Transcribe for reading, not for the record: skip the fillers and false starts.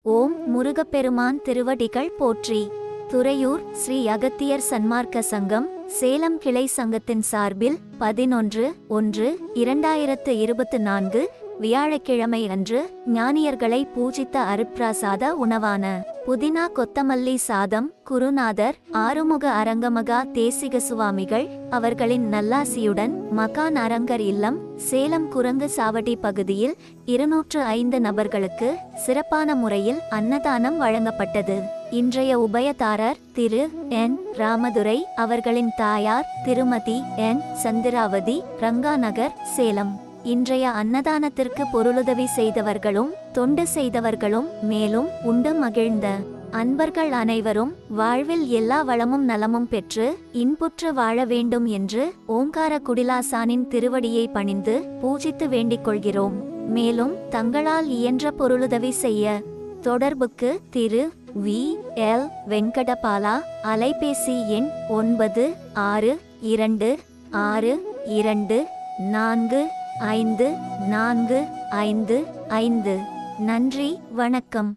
ஓம் முருகப்பெருமான் திருவடிகள் போற்றி. துறையூர் ஸ்ரீ அகத்தியர் சன்மார்க்க சங்கம் சேலம் கிளை சங்கத்தின் சார்பில் 11/1/2024 வியாழக்கிழமை அன்று ஞானியர்களை பூஜித்த அருட்பிரசாத உணவான புதினா கொத்தமல்லி சாதம் குருநாதர் ஆறுமுக அரங்கமகா தேசிக சுவாமிகள் அவர்களின் நல்லாசியுடன் மகான் அரங்கர் இல்லம் சேலம் குரங்கு சாவடி பகுதியில் 205 நபர்களுக்கு சிறப்பான முறையில் அன்னதானம் வழங்கப்பட்டது. இன்றைய உபயதாரர் திரு என் ராமதுரை அவர்களின் தாயார் திருமதி என் சந்திராவதி ரங்காநகர் சேலம். இன்றைய அன்னதானத்திற்கு பொருளுதவி செய்தவர்களும் தொண்டு செய்தவர்களும் மேலும் உண்டு மகிழ்ந்த அன்பர்கள் அனைவரும் வாழ்வில் எல்லா வளமும் நலமும் பெற்று இன்புற்று வாழ வேண்டும் என்று ஓங்கார குடிலாசானின் திருவடியை பணிந்து பூஜித்து வேண்டிக் கொள்கிறோம். மேலும் தங்களால் இயன்ற பொருளுதவி செய்ய தொடர்புக்கு திரு வி எல் வெங்கடபாலா, அலைபேசி எண் 9626244555. நன்றி, வணக்கம்.